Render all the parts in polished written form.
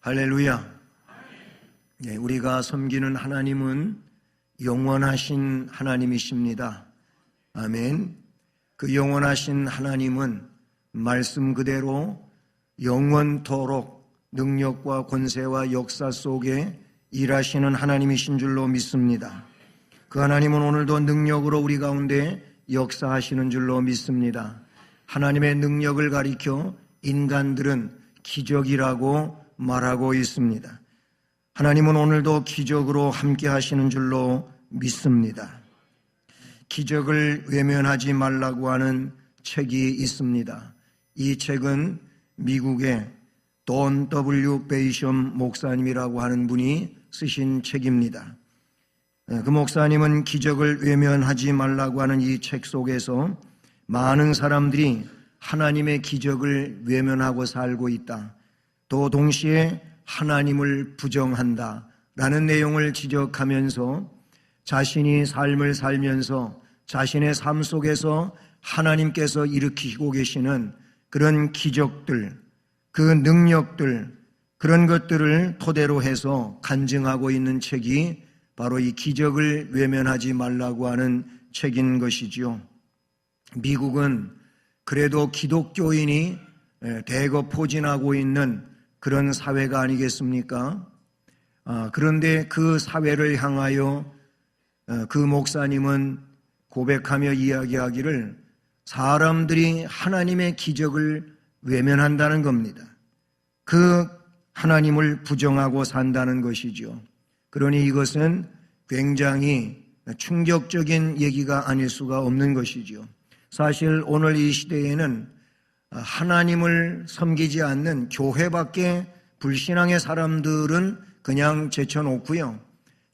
할렐루야. 우리가 섬기는 하나님은 영원하신 하나님이십니다. 아멘. 그 영원하신 하나님은 말씀 그대로 영원토록 능력과 권세와 역사 속에 일하시는 하나님이신 줄로 믿습니다. 그 하나님은 오늘도 능력으로 우리 가운데 역사하시는 줄로 믿습니다. 하나님의 능력을 가리켜 인간들은 기적이라고 말하고 있습니다. 하나님은 오늘도 기적으로 함께 하시는 줄로 믿습니다. 기적을 외면하지 말라고 하는 책이 있습니다. 이 책은 미국의 돈 W. 베이숑 목사님이라고 하는 분이 쓰신 책입니다. 그 목사님은 기적을 외면하지 말라고 하는 이 책 속에서 많은 사람들이 하나님의 기적을 외면하고 살고 있다. 또 동시에 하나님을 부정한다 라는 내용을 지적하면서 자신이 삶을 살면서 자신의 삶 속에서 하나님께서 일으키고 계시는 그런 기적들, 그 능력들, 그런 것들을 토대로 해서 간증하고 있는 책이 바로 이 기적을 외면하지 말라고 하는 책인 것이지요. 미국은 그래도 기독교인이 대거 포진하고 있는 그런 사회가 아니겠습니까? 그런데 그 사회를 향하여 그 목사님은 고백하며 이야기하기를 사람들이 하나님의 기적을 외면한다는 겁니다. 그 하나님을 부정하고 산다는 것이죠. 그러니 이것은 굉장히 충격적인 얘기가 아닐 수가 없는 것이죠. 사실 오늘 이 시대에는 하나님을 섬기지 않는 교회밖에 불신앙의 사람들은 그냥 제쳐놓고요.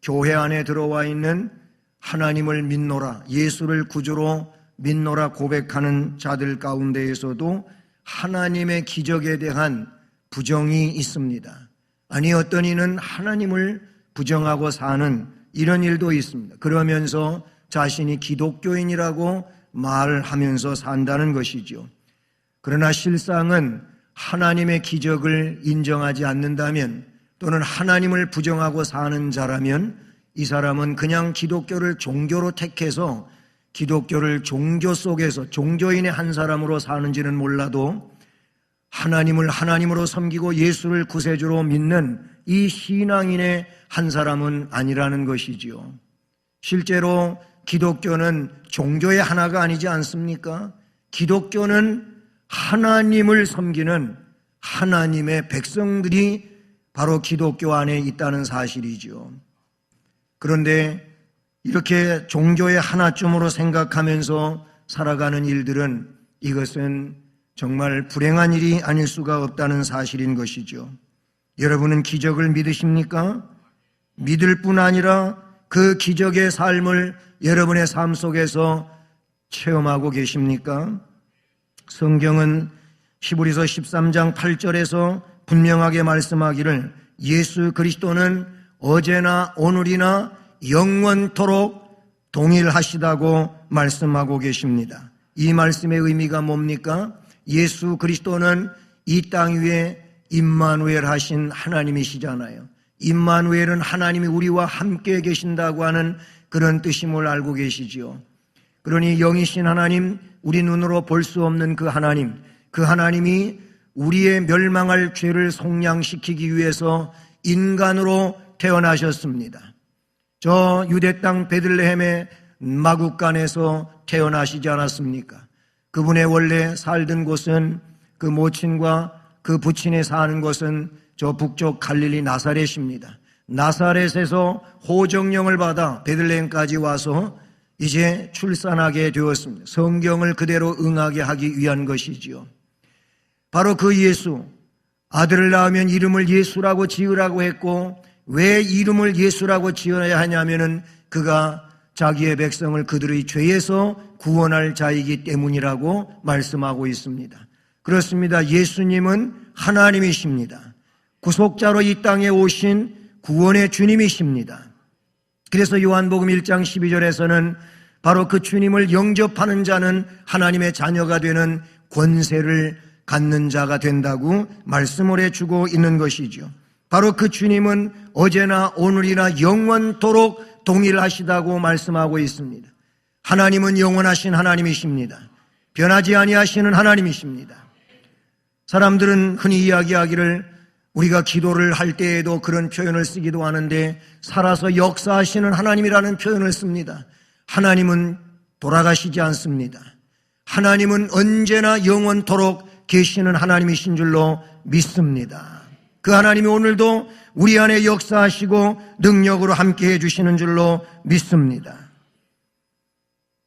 교회 안에 들어와 있는 하나님을 믿노라, 예수를 구주로 믿노라 고백하는 자들 가운데에서도 하나님의 기적에 대한 부정이 있습니다. 아니 어떤 이는 하나님을 부정하고 사는 이런 일도 있습니다. 그러면서 자신이 기독교인이라고 말하면서 산다는 것이죠. 그러나 실상은 하나님의 기적을 인정하지 않는다면 또는 하나님을 부정하고 사는 자라면 이 사람은 그냥 기독교를 종교로 택해서 기독교를 종교 속에서 종교인의 한 사람으로 사는지는 몰라도 하나님을 하나님으로 섬기고 예수를 구세주로 믿는 이 신앙인의 한 사람은 아니라는 것이지요. 실제로 기독교는 종교의 하나가 아니지 않습니까? 기독교는 하나님을 섬기는 하나님의 백성들이 바로 기독교 안에 있다는 사실이죠. 그런데 이렇게 종교의 하나쯤으로 생각하면서 살아가는 일들은 이것은 정말 불행한 일이 아닐 수가 없다는 사실인 것이죠. 여러분은 기적을 믿으십니까? 믿을 뿐 아니라 그 기적의 삶을 여러분의 삶 속에서 체험하고 계십니까? 성경은 히브리서 13장 8절에서 분명하게 말씀하기를 예수 그리스도는 어제나 오늘이나 영원토록 동일하시다고 말씀하고 계십니다. 이 말씀의 의미가 뭡니까? 예수 그리스도는 이 땅 위에 임마누엘 하신 하나님이시잖아요. 임마누엘은 하나님이 우리와 함께 계신다고 하는 그런 뜻임을 알고 계시지요. 그러니 영이신 하나님, 우리 눈으로 볼 수 없는 그 하나님이 우리의 멸망할 죄를 속량시키기 위해서 인간으로 태어나셨습니다. 저 유대 땅 베들레헴의 마구간에서 태어나시지 않았습니까? 그분의 원래 살던 곳은 그 모친과 그 부친이 사는 곳은 저 북쪽 갈릴리 나사렛입니다. 나사렛에서 호정령을 받아 베들레헴까지 와서 이제 출산하게 되었습니다. 성경을 그대로 응하게 하기 위한 것이지요. 바로 그 예수, 아들을 낳으면 이름을 예수라고 지으라고 했고 왜 이름을 예수라고 지어야 하냐면은 그가 자기의 백성을 그들의 죄에서 구원할 자이기 때문이라고 말씀하고 있습니다. 그렇습니다. 예수님은 하나님이십니다. 구속자로 이 땅에 오신 구원의 주님이십니다. 그래서 요한복음 1장 12절에서는 바로 그 주님을 영접하는 자는 하나님의 자녀가 되는 권세를 갖는 자가 된다고 말씀을 해주고 있는 것이죠. 바로 그 주님은 어제나 오늘이나 영원토록 동일하시다고 말씀하고 있습니다. 하나님은 영원하신 하나님이십니다. 변하지 아니하시는 하나님이십니다. 사람들은 흔히 이야기하기를 우리가 기도를 할 때에도 그런 표현을 쓰기도 하는데 살아서 역사하시는 하나님이라는 표현을 씁니다. 하나님은 돌아가시지 않습니다. 하나님은 언제나 영원토록 계시는 하나님이신 줄로 믿습니다. 그 하나님이 오늘도 우리 안에 역사하시고 능력으로 함께해 주시는 줄로 믿습니다.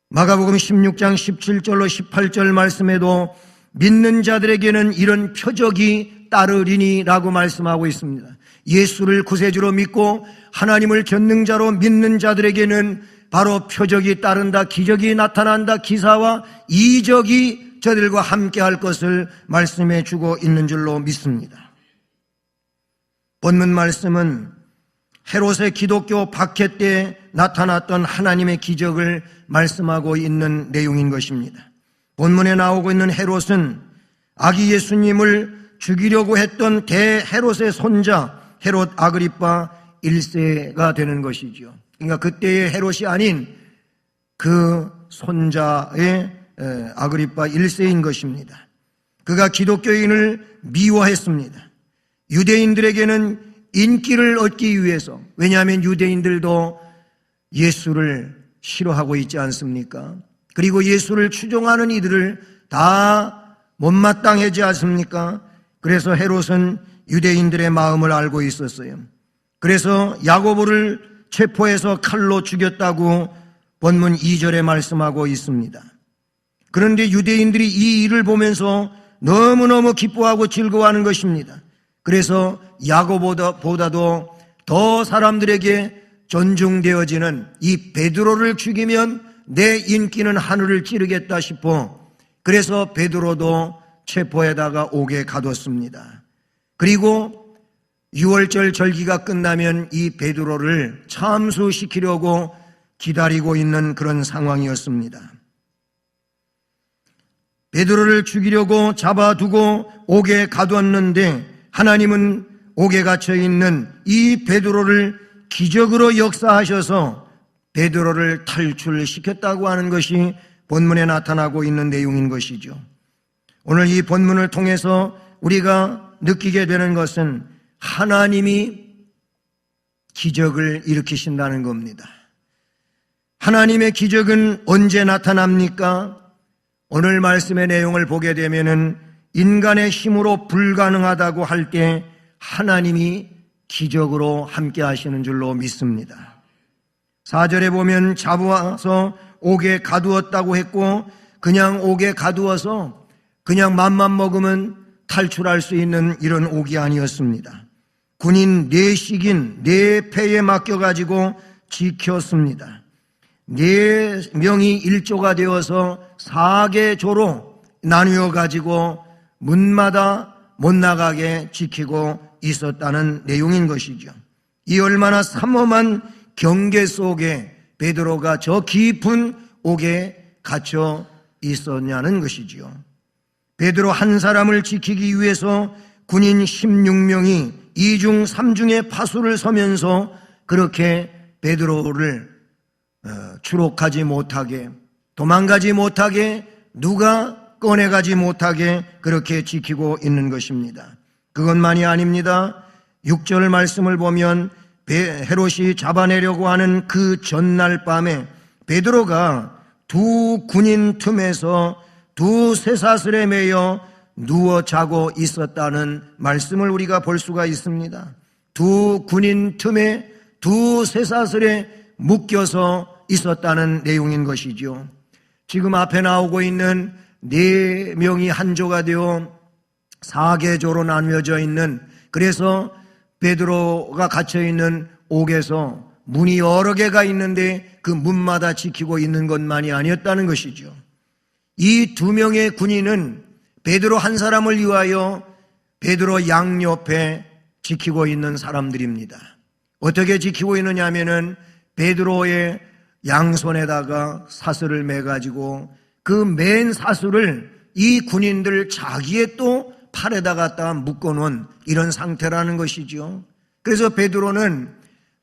마가복음 16장 17절로 18절 말씀에도 믿는 자들에게는 이런 표적이 따르리니라고 말씀하고 있습니다. 예수를 구세주로 믿고 하나님을 전능자로 믿는 자들에게는 바로 표적이 따른다, 기적이 나타난다, 기사와 이적이 저들과 함께할 것을 말씀해 주고 있는 줄로 믿습니다. 본문 말씀은 헤롯의 기독교 박해 때 나타났던 하나님의 기적을 말씀하고 있는 내용인 것입니다. 본문에 나오고 있는 헤롯은 아기 예수님을 죽이려고 했던 대헤롯의 손자 헤롯 아그리파 1세가 되는 것이죠. 그러니까 그때의 헤롯이 아닌 그 손자의 아그리파 1세인 것입니다. 그가 기독교인을 미워했습니다. 유대인들에게는 인기를 얻기 위해서, 왜냐하면 유대인들도 예수를 싫어하고 있지 않습니까? 그리고 예수를 추종하는 이들을 다 못마땅하지 않습니까? 그래서 헤롯은 유대인들의 마음을 알고 있었어요. 그래서 야고보를 체포해서 칼로 죽였다고 본문 2절에 말씀하고 있습니다. 그런데 유대인들이 이 일을 보면서 너무너무 기뻐하고 즐거워하는 것입니다. 그래서 야고보다도 더 사람들에게 존중되어지는 이 베드로를 죽이면 내 인기는 하늘을 찌르겠다 싶어 그래서 베드로도 체포에다가 옥에 가뒀습니다. 그리고 6월절 절기가 끝나면 이 베드로를 참수시키려고 기다리고 있는 그런 상황이었습니다. 베드로를 죽이려고 잡아두고 옥에 가두었는데 하나님은 옥에 갇혀있는 이 베드로를 기적으로 역사하셔서 베드로를 탈출시켰다고 하는 것이 본문에 나타나고 있는 내용인 것이죠. 오늘 이 본문을 통해서 우리가 느끼게 되는 것은 하나님이 기적을 일으키신다는 겁니다. 하나님의 기적은 언제 나타납니까? 오늘 말씀의 내용을 보게 되면은 인간의 힘으로 불가능하다고 할 때 하나님이 기적으로 함께 하시는 줄로 믿습니다. 4절에 보면 잡아서 옥에 가두었다고 했고 그냥 옥에 가두어서 그냥 맘만 먹으면 탈출할 수 있는 이런 옥이 아니었습니다. 군인 4식인 4패에 맡겨가지고 지켰습니다. 4명이 1조가 되어서 4개조로 나누어가지고 문마다 못 나가게 지키고 있었다는 내용인 것이죠. 이 얼마나 삼엄한 경계 속에 베드로가 저 깊은 옥에 갇혀 있었냐는 것이지요. 베드로 한 사람을 지키기 위해서 군인 16명이 2중 3중의 파수를 서면서 그렇게 베드로를 추록하지 못하게, 도망가지 못하게, 누가 꺼내가지 못하게 그렇게 지키고 있는 것입니다. 그것만이 아닙니다. 6절 말씀을 보면 헤롯이 잡아내려고 하는 그 전날 밤에 베드로가 두 군인 틈에서 두 쇠사슬에 매여 누워 자고 있었다는 말씀을 우리가 볼 수가 있습니다. 두 군인 틈에 두 쇠사슬에 묶여서 있었다는 내용인 것이죠. 지금 앞에 나오고 있는 4명이 한 조가 되어 4개조로 나누어져 있는, 그래서 베드로가 갇혀있는 옥에서 문이 여러 개가 있는데 그 문마다 지키고 있는 것만이 아니었다는 것이죠. 이 2명의 군인은 베드로 한 사람을 위하여 베드로 양옆에 지키고 있는 사람들입니다. 어떻게 지키고 있느냐 하면은 베드로의 양손에다가 사슬을 매가지고 그 맨 사슬을 이 군인들 자기의 또 팔에다 갖다 묶어놓은 이런 상태라는 것이죠. 그래서 베드로는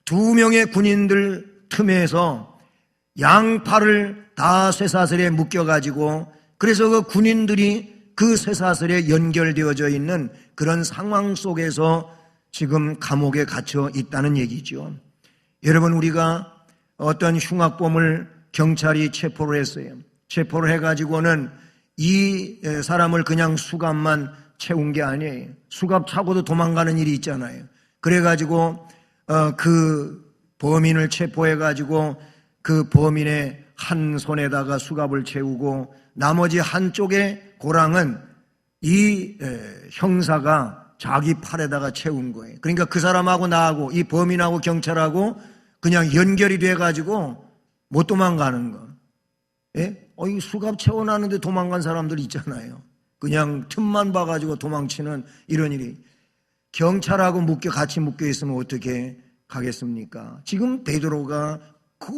2명의 군인들 틈에서 양팔을 다 쇠사슬에 묶여가지고, 그래서 그 군인들이 그 쇠사슬에 연결되어져 있는 그런 상황 속에서 지금 감옥에 갇혀 있다는 얘기죠. 여러분, 우리가 어떤 흉악범을 경찰이 체포를 했어요. 체포를 해가지고는 이 사람을 그냥 수갑만 채운 게 아니에요. 수갑 차고도 도망가는 일이 있잖아요. 그래가지고 그 범인을 체포해가지고 그 범인의 한 손에다가 수갑을 채우고 나머지 한쪽의 고랑은 이 형사가 자기 팔에다가 채운 거예요. 그러니까 그 사람하고 나하고 이 범인하고 경찰하고 그냥 연결이 돼가지고 못 도망가는 거. 예? 이 수갑 채워놨는데 도망간 사람들 있잖아요. 그냥 틈만 봐가지고 도망치는 이런 일이. 경찰하고 같이 묶여 있으면 어떻게 가겠습니까? 지금 베드로가 그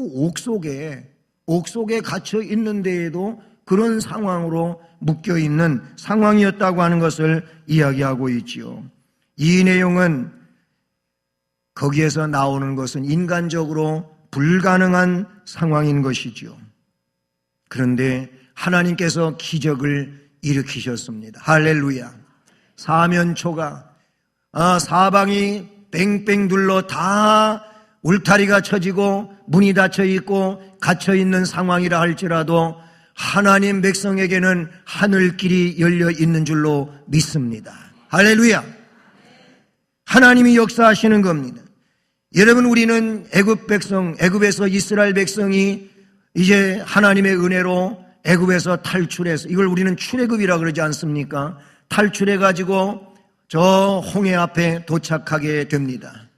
옥속에 갇혀 있는 데에도 그런 상황으로 묶여 있는 상황이었다고 하는 것을 이야기하고 있지요. 이 내용은 거기에서 나오는 것은 인간적으로 불가능한 상황인 것이죠. 그런데 하나님께서 기적을 일으키셨습니다. 할렐루야. 사면초가 사방이 뺑뺑 둘러 다 울타리가 쳐지고 문이 닫혀 있고 갇혀 있는 상황이라 할지라도 하나님 백성에게는 하늘길이 열려 있는 줄로 믿습니다. 할렐루야. 하나님이 역사하시는 겁니다. 여러분, 우리는 애굽에서 이스라엘 백성이 이제 하나님의 은혜로 애굽에서 탈출해서, 이걸 우리는 출애굽이라 그러지 않습니까? 탈출해가지고 저 홍해 앞에 도착하게 됩니다.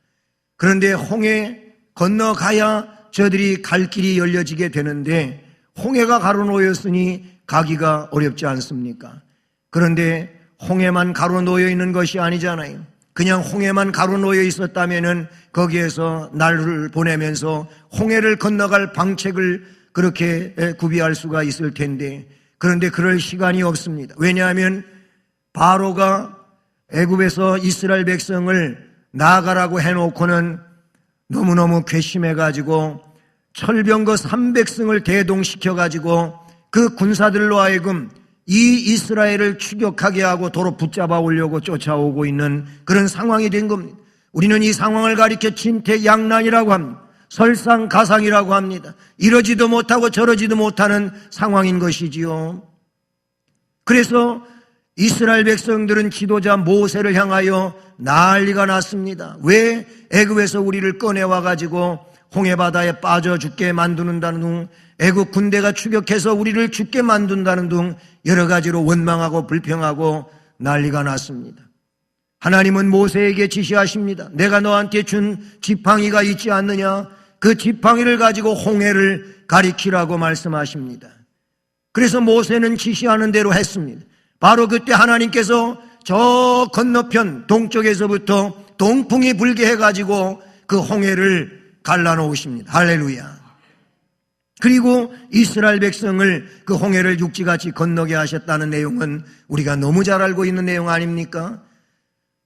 그런데 홍해 건너가야 저들이 갈 길이 열려지게 되는데 홍해가 가로놓였으니 가기가 어렵지 않습니까? 그런데 홍해만 가로놓여 있는 것이 아니잖아요. 그냥 홍해만 가로놓여 있었다면은 거기에서 날을 보내면서 홍해를 건너갈 방책을 그렇게 구비할 수가 있을 텐데, 그런데 그럴 시간이 없습니다. 왜냐하면 바로가 애굽에서 이스라엘 백성을 나가라고 해놓고는 너무너무 괘씸해가지고 철병거 300승을 대동시켜가지고 그 군사들로 하여금 이 이스라엘을 추격하게 하고 도로 붙잡아 오려고 쫓아오고 있는 그런 상황이 된 겁니다. 우리는 이 상황을 가리켜 진퇴양난이라고 합니다. 설상가상이라고 합니다. 이러지도 못하고 저러지도 못하는 상황인 것이지요. 그래서 이스라엘 백성들은 지도자 모세를 향하여 난리가 났습니다. 왜 애굽에서 우리를 꺼내와 가지고 홍해바다에 빠져 죽게 만드는다는 둥, 애굽 군대가 추격해서 우리를 죽게 만든다는 둥 여러 가지로 원망하고 불평하고 난리가 났습니다. 하나님은 모세에게 지시하십니다. 내가 너한테 준 지팡이가 있지 않느냐? 그 지팡이를 가지고 홍해를 가리키라고 말씀하십니다. 그래서 모세는 지시하는 대로 했습니다. 바로 그때 하나님께서 저 건너편 동쪽에서부터 동풍이 불게 해가지고 그 홍해를 갈라놓으십니다. 할렐루야. 그리고 이스라엘 백성을 그 홍해를 육지같이 건너게 하셨다는 내용은 우리가 너무 잘 알고 있는 내용 아닙니까?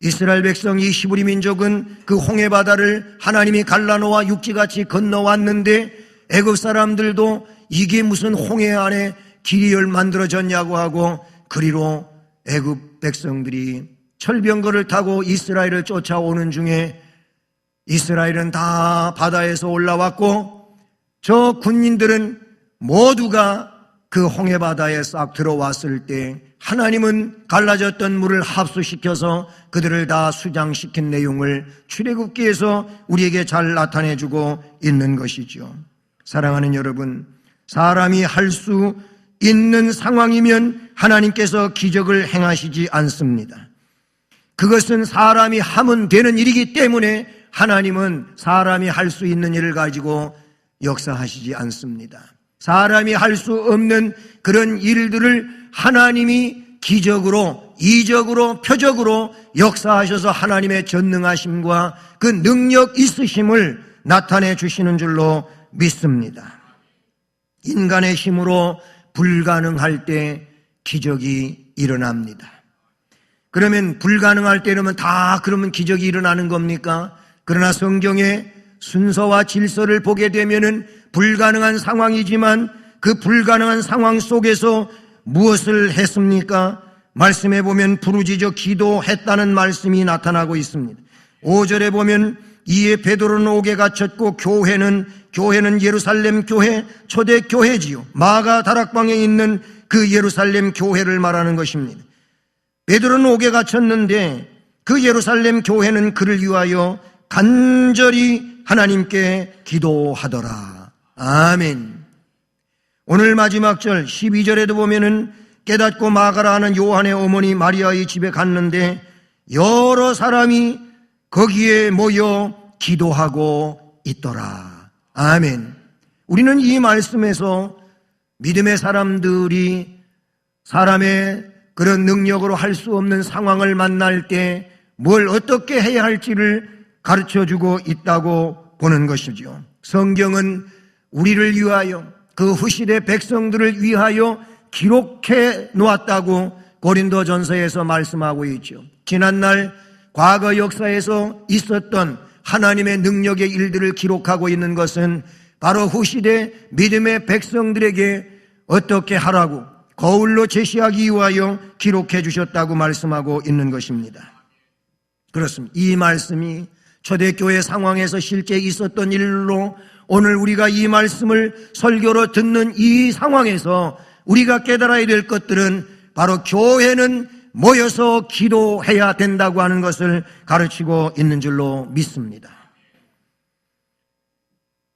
이스라엘 백성 이 히브리 민족은 그 홍해바다를 하나님이 갈라놓아 육지같이 건너왔는데 애굽 사람들도 이게 무슨 홍해 안에 길이 만들어졌냐고 하고 그리로 애굽 백성들이 철병거를 타고 이스라엘을 쫓아오는 중에 이스라엘은 다 바다에서 올라왔고 저 군인들은 모두가 그 홍해바다에 싹 들어왔을 때 하나님은 갈라졌던 물을 합수시켜서 그들을 다 수장시킨 내용을 출애굽기에서 우리에게 잘 나타내주고 있는 것이죠. 사랑하는 여러분, 사람이 할 수 있는 상황이면 하나님께서 기적을 행하시지 않습니다. 그것은 사람이 하면 되는 일이기 때문에 하나님은 사람이 할 수 있는 일을 가지고 역사하시지 않습니다. 사람이 할 수 없는 그런 일들을 하나님이 기적으로, 이적으로, 표적으로 역사하셔서 하나님의 전능하심과 그 능력 있으심을 나타내 주시는 줄로 믿습니다. 인간의 힘으로 불가능할 때 기적이 일어납니다. 그러면 불가능할 때 이러면 다 그러면 기적이 일어나는 겁니까? 그러나 성경의 순서와 질서를 보게 되면은 불가능한 상황이지만 그 불가능한 상황 속에서 무엇을 했습니까? 말씀해 보면 부르짖어 기도했다는 말씀이 나타나고 있습니다. 5절에 보면 이에 베드로는 옥에 갇혔고 교회는 예루살렘 교회, 초대 교회지요. 마가 다락방에 있는 그 예루살렘 교회를 말하는 것입니다. 베드로는 옥에 갇혔는데 그 예루살렘 교회는 그를 위하여 간절히 하나님께 기도하더라. 아멘. 오늘 마지막 절 12절에도 보면은 깨닫고 마가라 하는 요한의 어머니 마리아의 집에 갔는데 여러 사람이 거기에 모여 기도하고 있더라. 아멘. 우리는 이 말씀에서 믿음의 사람들이 사람의 그런 능력으로 할 수 없는 상황을 만날 때 뭘 어떻게 해야 할지를 가르쳐주고 있다고 보는 것이죠. 성경은 우리를 위하여 그 후시대 백성들을 위하여 기록해 놓았다고 고린도전서에서 말씀하고 있죠. 지난날 과거 역사에서 있었던 하나님의 능력의 일들을 기록하고 있는 것은 바로 후시대 믿음의 백성들에게 어떻게 하라고 거울로 제시하기 위하여 기록해 주셨다고 말씀하고 있는 것입니다. 그렇습니다. 이 말씀이 초대교회 상황에서 실제 있었던 일로 오늘 우리가 이 말씀을 설교로 듣는 이 상황에서 우리가 깨달아야 될 것들은 바로 교회는 모여서 기도해야 된다고 하는 것을 가르치고 있는 줄로 믿습니다.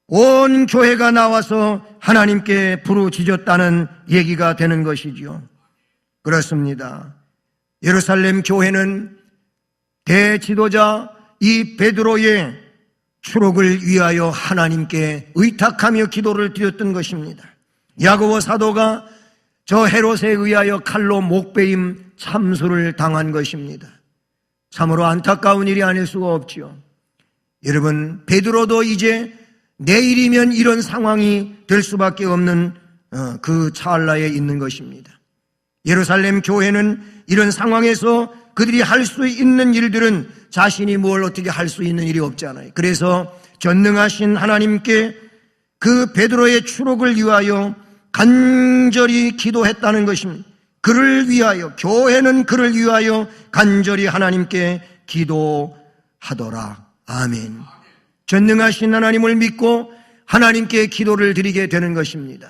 온 교회가 나와서 하나님께 부르짖었다는 얘기가 되는 것이죠. 그렇습니다. 예루살렘 교회는 대지도자 이 베드로의 추록을 위하여 하나님께 의탁하며 기도를 드렸던 것입니다. 야고보 사도가 저 헤롯에 의하여 칼로 목베임 참수를 당한 것입니다. 참으로 안타까운 일이 아닐 수가 없지요. 여러분, 베드로도 이제 내일이면 이런 상황이 될 수밖에 없는 그 찰나에 있는 것입니다. 예루살렘 교회는 이런 상황에서 그들이 할 수 있는 일들은 자신이 뭘 어떻게 할 수 있는 일이 없잖아요. 그래서 전능하신 하나님께 그 베드로의 추록을 위하여 간절히 기도했다는 것입니다. 그를 위하여, 교회는 그를 위하여 간절히 하나님께 기도하더라. 아멘. 전능하신 하나님을 믿고 하나님께 기도를 드리게 되는 것입니다.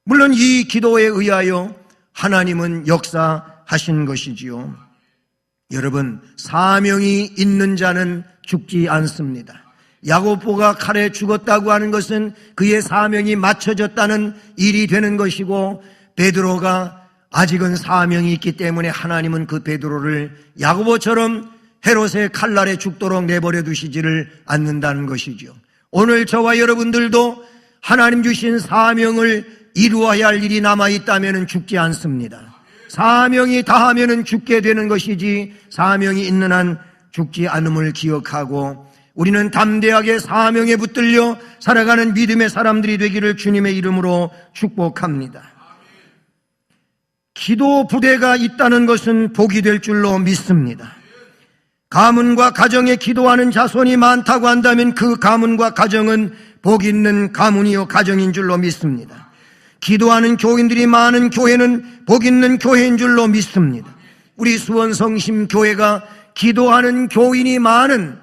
물론 이 기도에 의하여 하나님은 역사하신 것이지요. 여러분, 사명이 있는 자는 죽지 않습니다. 야고보가 칼에 죽었다고 하는 것은 그의 사명이 맞춰졌다는 일이 되는 것이고, 베드로가 아직은 사명이 있기 때문에 하나님은 그 베드로를 야고보처럼 헤롯의 칼날에 죽도록 내버려 두시지를 않는다는 것이죠. 오늘 저와 여러분들도 하나님 주신 사명을 이루어야 할 일이 남아있다면 죽지 않습니다. 사명이 다하면 죽게 되는 것이지 사명이 있는 한 죽지 않음을 기억하고 우리는 담대하게 사명에 붙들려 살아가는 믿음의 사람들이 되기를 주님의 이름으로 축복합니다. 기도 부대가 있다는 것은 복이 될 줄로 믿습니다. 가문과 가정에 기도하는 자손이 많다고 한다면 그 가문과 가정은 복 있는 가문이요 가정인 줄로 믿습니다. 기도하는 교인들이 많은 교회는 복 있는 교회인 줄로 믿습니다. 우리 수원성심교회가 기도하는 교인이 많은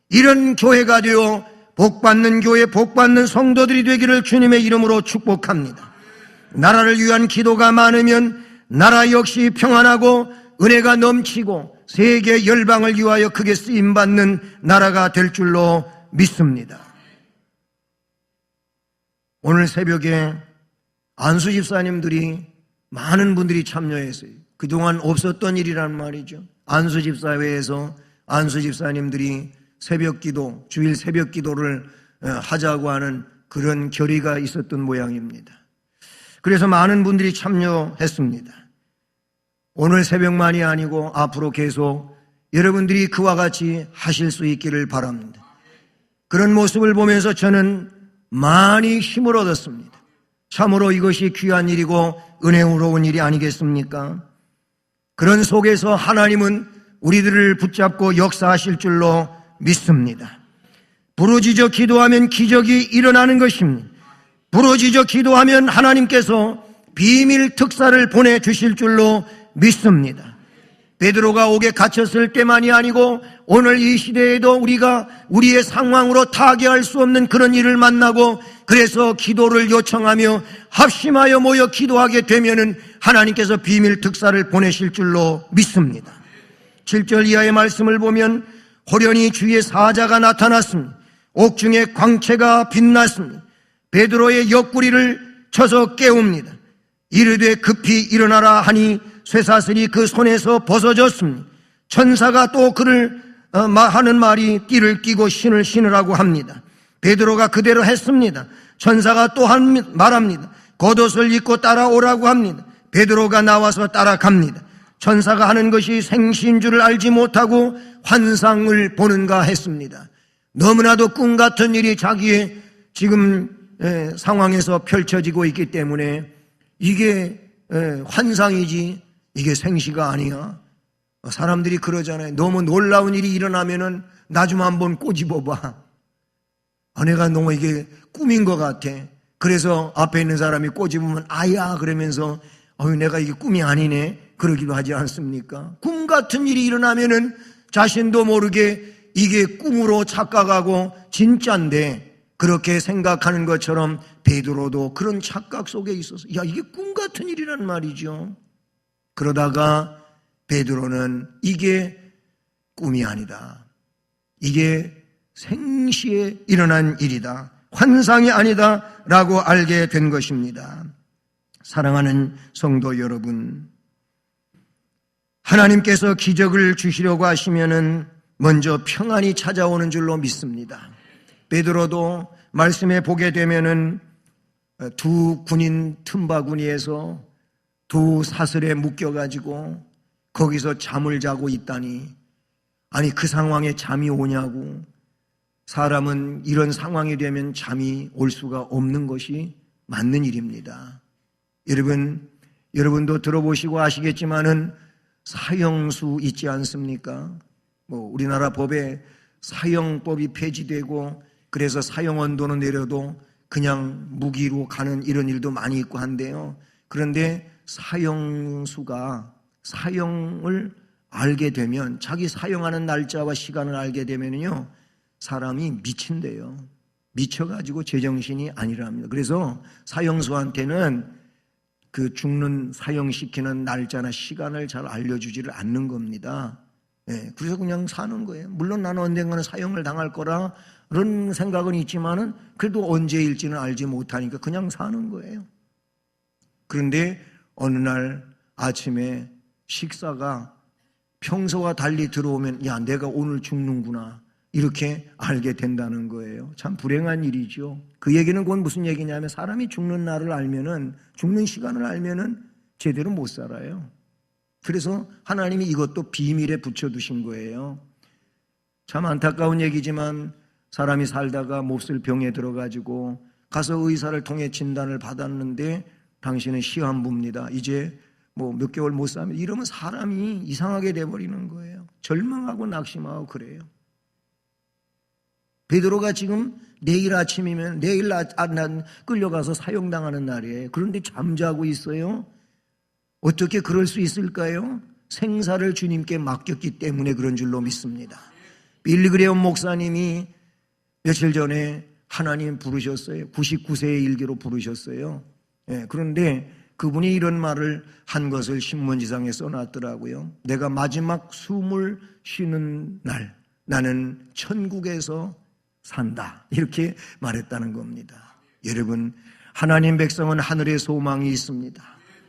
이런 교회가 되어 복받는 교회, 복받는 성도들이 되기를 주님의 이름으로 축복합니다. 나라를 위한 기도가 많으면 나라 역시 평안하고 은혜가 넘치고 세계 열방을 위하여 크게 쓰임받는 나라가 될 줄로 믿습니다. 오늘 새벽에 안수 집사님들이 많은 분들이 참여했어요. 그동안 없었던 일이란 말이죠. 안수 집사회에서 안수 집사님들이 새벽 기도, 주일 새벽 기도를 하자고 하는 그런 결의가 있었던 모양입니다. 그래서 많은 분들이 참여했습니다. 오늘 새벽만이 아니고 앞으로 계속 여러분들이 그와 같이 하실 수 있기를 바랍니다. 그런 모습을 보면서 저는 많이 힘을 얻었습니다. 참으로 이것이 귀한 일이고 은혜로운 일이 아니겠습니까? 그런 속에서 하나님은 우리들을 붙잡고 역사하실 줄로 믿습니다. 부르짖어 기도하면 기적이 일어나는 것입니다. 부르짖어 기도하면 하나님께서 비밀 특사를 보내주실 줄로 믿습니다. 베드로가 옥에 갇혔을 때만이 아니고 오늘 이 시대에도 우리가 우리의 상황으로 타개할 수 없는 그런 일을 만나고 그래서 기도를 요청하며 합심하여 모여 기도하게 되면은 하나님께서 비밀 특사를 보내실 줄로 믿습니다. 7절 이하의 말씀을 보면 호련히 주의 사자가 나타났습니다. 옥중에 광채가 빛났습니다. 베드로의 옆구리를 쳐서 깨웁니다. 이르되 급히 일어나라 하니 쇠사슬이 그 손에서 벗어졌습니다. 천사가 또 그를 하는 말이 띠를 끼고 신을 신으라고 합니다. 베드로가 그대로 했습니다. 천사가 또 말합니다. 겉옷을 입고 따라오라고 합니다. 베드로가 나와서 따라갑니다. 천사가 하는 것이 생시인 줄을 알지 못하고 환상을 보는가 했습니다. 너무나도 꿈 같은 일이 자기의 지금 상황에서 펼쳐지고 있기 때문에 이게 환상이지 이게 생시가 아니야. 사람들이 그러잖아요. 너무 놀라운 일이 일어나면은 나 좀 한번 꼬집어봐. 내가 너무 이게 꿈인 것 같아. 그래서 앞에 있는 사람이 꼬집으면 아야 그러면서 내가 이게 꿈이 아니네 그러기도 하지 않습니까? 꿈 같은 일이 일어나면은 자신도 모르게 이게 꿈으로 착각하고 진짜인데 그렇게 생각하는 것처럼 베드로도 그런 착각 속에 있어서 이게 꿈 같은 일이란 말이죠. 그러다가 베드로는 이게 꿈이 아니다. 이게 생시에 일어난 일이다. 환상이 아니다 라고 알게 된 것입니다. 사랑하는 성도 여러분, 하나님께서 기적을 주시려고 하시면은 먼저 평안이 찾아오는 줄로 믿습니다. 베드로도 말씀에 보게 되면은 두 군인 틈바구니에서 두 사슬에 묶여가지고 거기서 잠을 자고 있다니, 아니 그 상황에 잠이 오냐고. 사람은 이런 상황이 되면 잠이 올 수가 없는 것이 맞는 일입니다. 여러분도 들어보시고 아시겠지만은 사형수 있지 않습니까? 우리나라 법에 사형법이 폐지되고 그래서 사형 언도는 내려도 그냥 무기로 가는 이런 일도 많이 있고 한데요. 그런데 사형수가 사형을 알게 되면, 자기 사형하는 날짜와 시간을 알게 되면요, 사람이 미친대요. 미쳐가지고 제정신이 아니랍니다. 그래서 사형수한테는 그 죽는 사형시키는 날짜나 시간을 잘 알려주지를 않는 겁니다. 그래서 그냥 사는 거예요. 물론 나는 언젠가는 사형을 당할 거라 그런 생각은 있지만은 그래도 언제일지는 알지 못하니까 그냥 사는 거예요. 그런데 어느 날 아침에 식사가 평소와 달리 들어오면 내가 오늘 죽는구나 이렇게 알게 된다는 거예요. 참 불행한 일이죠. 그 얘기는 그건 무슨 얘기냐면 사람이 죽는 날을 알면은, 죽는 시간을 알면은 제대로 못 살아요. 그래서 하나님이 이것도 비밀에 붙여두신 거예요. 참 안타까운 얘기지만 사람이 살다가 몹쓸 병에 들어가지고 가서 의사를 통해 진단을 받았는데 당신은 시한부입니다. 이제 몇 개월 못 사면, 이러면 사람이 이상하게 돼버리는 거예요. 절망하고 낙심하고 그래요. 베드로가 지금 내일 아침이면 내일 끌려가서 사형당하는 날이에요. 그런데 잠자고 있어요. 어떻게 그럴 수 있을까요? 생사를 주님께 맡겼기 때문에 그런 줄로 믿습니다. 빌리 그레엄 목사님이 며칠 전에 하나님 부르셨어요. 99세의 일기로 부르셨어요. 그런데 그분이 이런 말을 한 것을 신문지상에 써놨더라고요. 내가 마지막 숨을 쉬는 날 나는 천국에서 산다, 이렇게 말했다는 겁니다. 여러분, 하나님 백성은 하늘의 소망이 있습니다.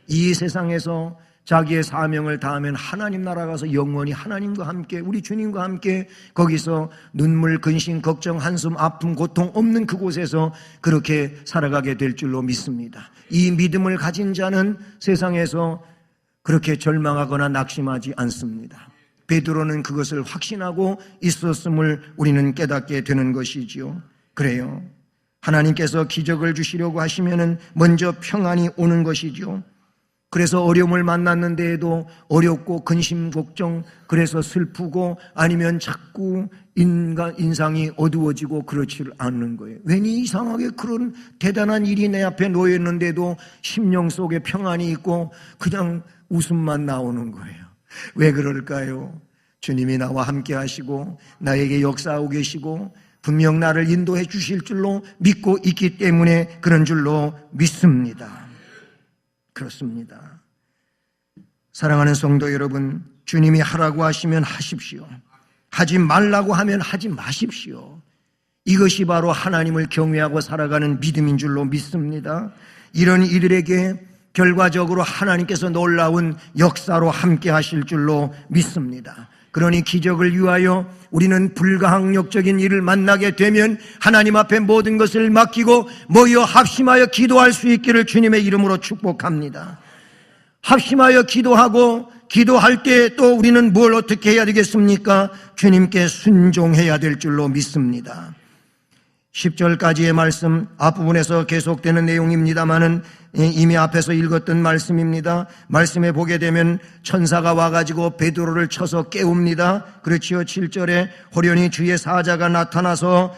이 세상에서 자기의 사명을 다하면 하나님 나라 가서 영원히 하나님과 함께, 우리 주님과 함께 거기서 눈물, 근심, 걱정, 한숨, 아픔, 고통 없는 그곳에서 그렇게 살아가게 될 줄로 믿습니다. 이 믿음을 가진 자는 세상에서 그렇게 절망하거나 낙심하지 않습니다. 베드로는 그것을 확신하고 있었음을 우리는 깨닫게 되는 것이지요. 그래요. 하나님께서 기적을 주시려고 하시면은 먼저 평안이 오는 것이죠. 그래서 어려움을 만났는데도 어렵고 근심 걱정, 그래서 슬프고 아니면 자꾸 인상이 어두워지고 그렇지를 않는 거예요. 왠지 이상하게 그런 대단한 일이 내 앞에 놓였는데도 심령 속에 평안이 있고 그냥 웃음만 나오는 거예요. 왜 그럴까요? 주님이 나와 함께 하시고 나에게 역사하고 계시고 분명 나를 인도해 주실 줄로 믿고 있기 때문에 그런 줄로 믿습니다. 그렇습니다. 사랑하는 성도 여러분, 주님이 하라고 하시면 하십시오. 하지 말라고 하면 하지 마십시오. 이것이 바로 하나님을 경외하고 살아가는 믿음인 줄로 믿습니다. 이런 이들에게 결과적으로 하나님께서 놀라운 역사로 함께 하실 줄로 믿습니다. 그러니 기적을 위하여 우리는 불가항력적인 일을 만나게 되면 하나님 앞에 모든 것을 맡기고 모여 합심하여 기도할 수 있기를 주님의 이름으로 축복합니다. 합심하여 기도하고 기도할 때 또 우리는 뭘 어떻게 해야 되겠습니까? 주님께 순종해야 될 줄로 믿습니다. 10절까지의 말씀 앞부분에서 계속되는 내용입니다마는 이미 앞에서 읽었던 말씀입니다. 말씀에 보게 되면 천사가 와가지고 베드로를 쳐서 깨웁니다. 그렇지요. 7절에 호련히 주의 사자가 나타나서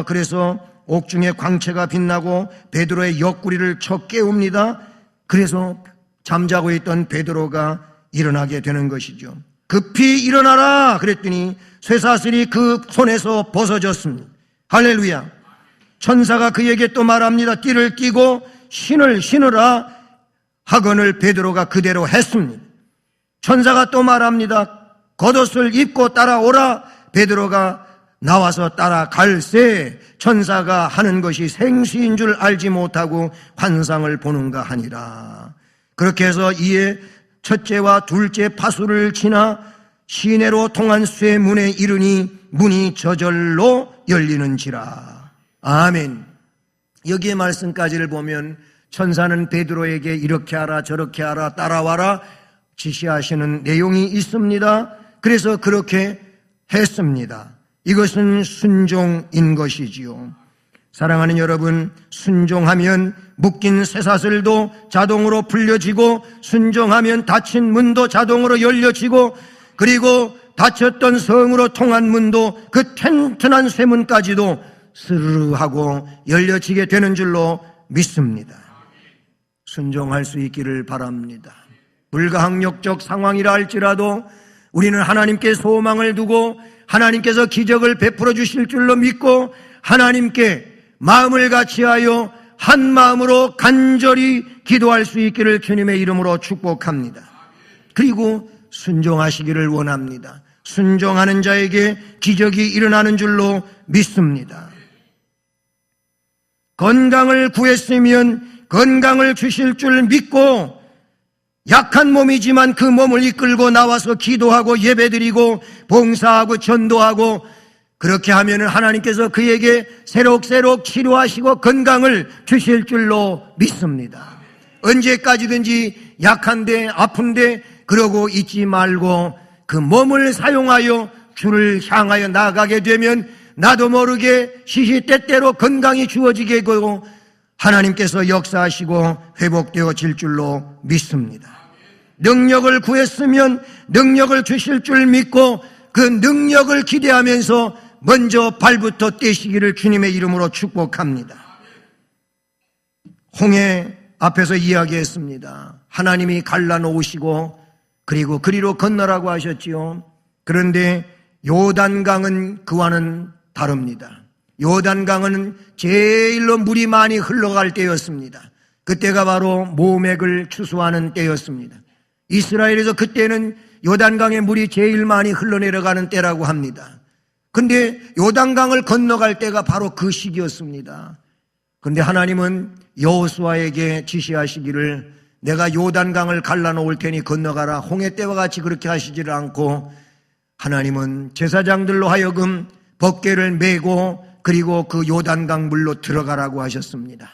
그래서 옥중에 광채가 빛나고 베드로의 옆구리를 쳐 깨웁니다. 그래서 잠자고 있던 베드로가 일어나게 되는 것이죠. 급히 일어나라 그랬더니 쇠사슬이 그 손에서 벗어졌습니다. 할렐루야. 천사가 그에게 또 말합니다. 띠를 띠고 신을 신으라 하거늘 베드로가 그대로 했습니다. 천사가 또 말합니다. 겉옷을 입고 따라오라. 베드로가 나와서 따라갈새 천사가 하는 것이 생시인 줄 알지 못하고 환상을 보는가 하니라. 그렇게 해서 이에 첫째와 둘째 파수를 지나 시내로 통한 쇠문에 이르니 문이 저절로 열리는지라. 아멘. 여기에 말씀까지를 보면 천사는 베드로에게 이렇게 하라 저렇게 하라 따라와라 지시하시는 내용이 있습니다. 그래서 그렇게 했습니다. 이것은 순종인 것이지요. 사랑하는 여러분, 순종하면 묶인 쇠사슬도 자동으로 풀려지고 순종하면 닫힌 문도 자동으로 열려지고 그리고 닫혔던 성으로 통한 문도 그 튼튼한 쇠문까지도 스르르 하고 열려지게 되는 줄로 믿습니다. 순종할 수 있기를 바랍니다. 불가항력적 상황이라 할지라도 우리는 하나님께 소망을 두고 하나님께서 기적을 베풀어 주실 줄로 믿고 하나님께 마음을 같이하여 한 마음으로 간절히 기도할 수 있기를 주님의 이름으로 축복합니다. 그리고 순종하시기를 원합니다. 순종하는 자에게 기적이 일어나는 줄로 믿습니다. 건강을 구했으면 건강을 주실 줄 믿고 약한 몸이지만 그 몸을 이끌고 나와서 기도하고 예배드리고 봉사하고 전도하고 그렇게 하면 하나님께서 그에게 새록새록 치료하시고 건강을 주실 줄로 믿습니다. 언제까지든지 약한데 아픈데 그러고 있지 말고 그 몸을 사용하여 주를 향하여 나아가게 되면 나도 모르게 시시때때로 건강이 주어지게 되고 하나님께서 역사하시고 회복되어질 줄로 믿습니다. 능력을 구했으면 능력을 주실 줄 믿고 그 능력을 기대하면서 먼저 발부터 떼시기를 주님의 이름으로 축복합니다. 홍해 앞에서 이야기했습니다. 하나님이 갈라놓으시고 그리고 그리로 건너라고 하셨지요. 그런데 요단강은 그와는 다릅니다. 요단강은 제일로 물이 많이 흘러갈 때였습니다. 그때가 바로 모맥을 추수하는 때였습니다. 이스라엘에서 그때는 요단강의 물이 제일 많이 흘러내려가는 때라고 합니다. 근데 요단강을 건너갈 때가 바로 그 시기였습니다. 그런데 하나님은 여호수아에게 지시하시기를 내가 요단강을 갈라놓을 테니 건너가라. 홍해 때와 같이 그렇게 하시지를 않고 하나님은 제사장들로 하여금 법궤를 메고 그리고 그 요단강 물로 들어가라고 하셨습니다.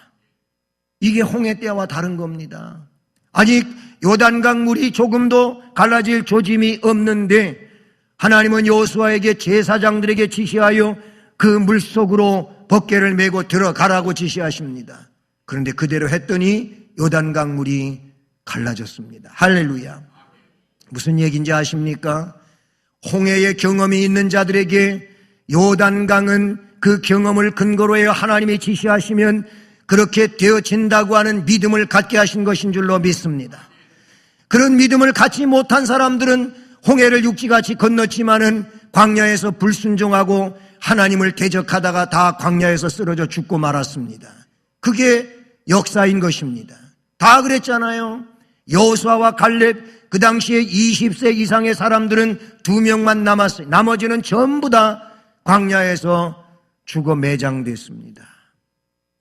이게 홍해 때와 다른 겁니다. 아직 요단강 물이 조금도 갈라질 조짐이 없는데 하나님은 여호수아에게 제사장들에게 지시하여 그 물속으로 법궤를 메고 들어가라고 지시하십니다. 그런데 그대로 했더니 요단강 물이 갈라졌습니다. 할렐루야. 무슨 얘기인지 아십니까? 홍해의 경험이 있는 자들에게 요단강은 그 경험을 근거로 해서 하나님이 지시하시면 그렇게 되어진다고 하는 믿음을 갖게 하신 것인 줄로 믿습니다. 그런 믿음을 갖지 못한 사람들은 홍해를 육지같이 건넜지만은 광야에서 불순종하고 하나님을 대적하다가 다 광야에서 쓰러져 죽고 말았습니다. 그게 역사인 것입니다. 다 그랬잖아요. 여호수아와 갈렙, 그 당시에 20세 이상의 사람들은 2명만 남았어요. 나머지는 전부 다 광야에서 죽어 매장됐습니다.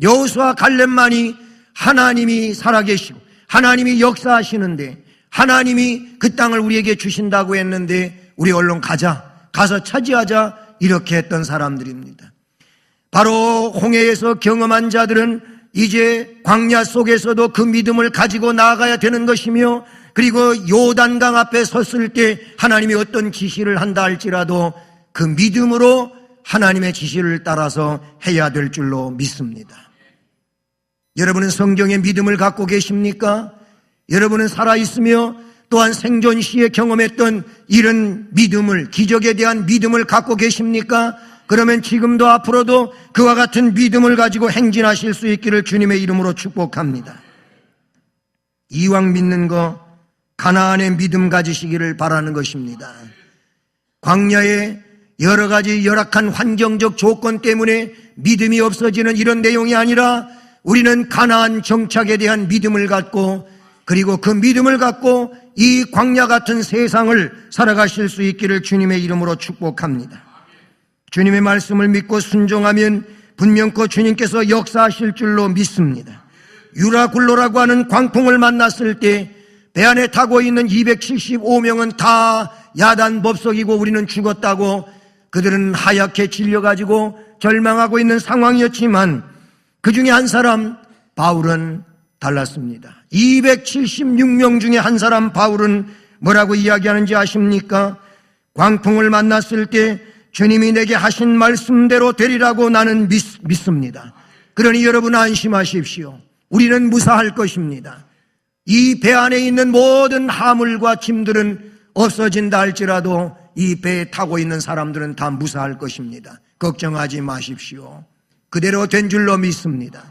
여호수아 갈렙만이 하나님이 살아계시고 하나님이 역사하시는데, 하나님이 그 땅을 우리에게 주신다고 했는데 우리 얼른 가서 차지하자, 이렇게 했던 사람들입니다. 바로 홍해에서 경험한 자들은 이제 광야 속에서도 그 믿음을 가지고 나아가야 되는 것이며, 그리고 요단강 앞에 섰을 때 하나님이 어떤 지시를 한다 할지라도 그 믿음으로 하나님의 지시를 따라서 해야 될 줄로 믿습니다. 여러분은 성경의 믿음을 갖고 계십니까? 여러분은 살아있으며 또한 생존 시에 경험했던 이런 믿음을, 기적에 대한 믿음을 갖고 계십니까? 그러면 지금도 앞으로도 그와 같은 믿음을 가지고 행진하실 수 있기를 주님의 이름으로 축복합니다. 이왕 믿는 거 가나안의 믿음 가지시기를 바라는 것입니다. 광야에 여러 가지 열악한 환경적 조건 때문에 믿음이 없어지는 이런 내용이 아니라 우리는 가나안 정착에 대한 믿음을 갖고, 그리고 그 믿음을 갖고 이 광야 같은 세상을 살아가실 수 있기를 주님의 이름으로 축복합니다. 주님의 말씀을 믿고 순종하면 분명코 주님께서 역사하실 줄로 믿습니다. 유라굴로라고 하는 광풍을 만났을 때 배 안에 타고 있는 275명은 다 야단 법석이고 우리는 죽었다고, 그들은 하얗게 질려가지고 절망하고 있는 상황이었지만 그 중에 한 사람 바울은 달랐습니다. 276명 중에 한 사람 바울은 뭐라고 이야기하는지 아십니까? 광풍을 만났을 때 주님이 내게 하신 말씀대로 되리라고 나는 믿습니다. 그러니 여러분 안심하십시오. 우리는 무사할 것입니다. 이 배 안에 있는 모든 하물과 짐들은 없어진다 할지라도 이 배에 타고 있는 사람들은 다 무사할 것입니다. 걱정하지 마십시오. 그대로 된 줄로 믿습니다.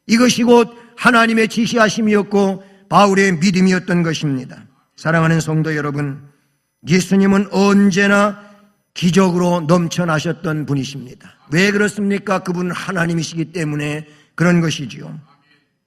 이것이 곧 하나님의 지시하심이었고 바울의 믿음이었던 것입니다. 사랑하는 성도 여러분, 예수님은 언제나 기적으로 넘쳐나셨던 분이십니다. 왜 그렇습니까? 그분은 하나님이시기 때문에 그런 것이지요.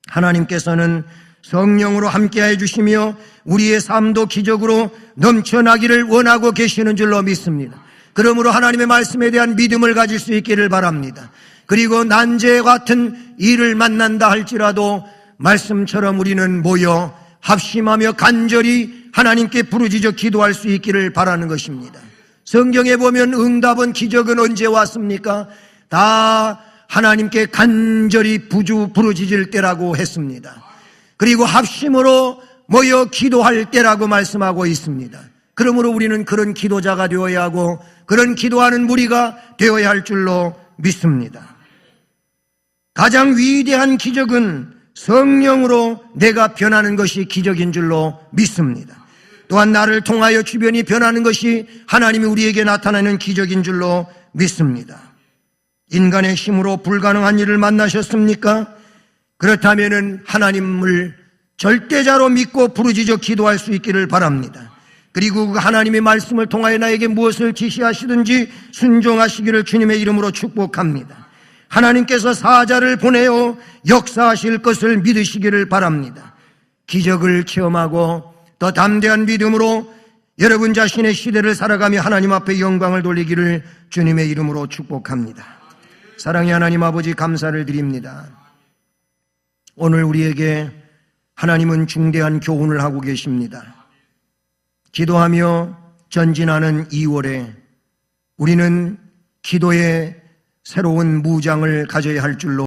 하나님께서는 성령으로 함께해 주시며 우리의 삶도 기적으로 넘쳐나기를 원하고 계시는 줄로 믿습니다. 그러므로 하나님의 말씀에 대한 믿음을 가질 수 있기를 바랍니다. 그리고 난제 같은 일을 만난다 할지라도 말씀처럼 우리는 모여 합심하며 간절히 하나님께 부르짖어 기도할 수 있기를 바라는 것입니다. 성경에 보면 응답은, 기적은 언제 왔습니까? 다 하나님께 간절히 부르짖을 때라고 했습니다. 그리고 합심으로 모여 기도할 때라고 말씀하고 있습니다. 그러므로 우리는 그런 기도자가 되어야 하고 그런 기도하는 무리가 되어야 할 줄로 믿습니다. 가장 위대한 기적은 성령으로 내가 변하는 것이 기적인 줄로 믿습니다. 또한 나를 통하여 주변이 변하는 것이 하나님이 우리에게 나타나는 기적인 줄로 믿습니다. 인간의 힘으로 불가능한 일을 만나셨습니까? 그렇다면 하나님을 절대자로 믿고 부르짖어 기도할 수 있기를 바랍니다. 그리고 그 하나님의 말씀을 통하여 나에게 무엇을 지시하시든지 순종하시기를 주님의 이름으로 축복합니다. 하나님께서 사자를 보내어 역사하실 것을 믿으시기를 바랍니다. 기적을 체험하고 더 담대한 믿음으로 여러분 자신의 시대를 살아가며 하나님 앞에 영광을 돌리기를 주님의 이름으로 축복합니다. 사랑의 하나님 아버지, 감사를 드립니다. 오늘 우리에게 하나님은 중대한 교훈을 하고 계십니다. 기도하며 전진하는 2월에 우리는 기도의 새로운 무장을 가져야 할 줄로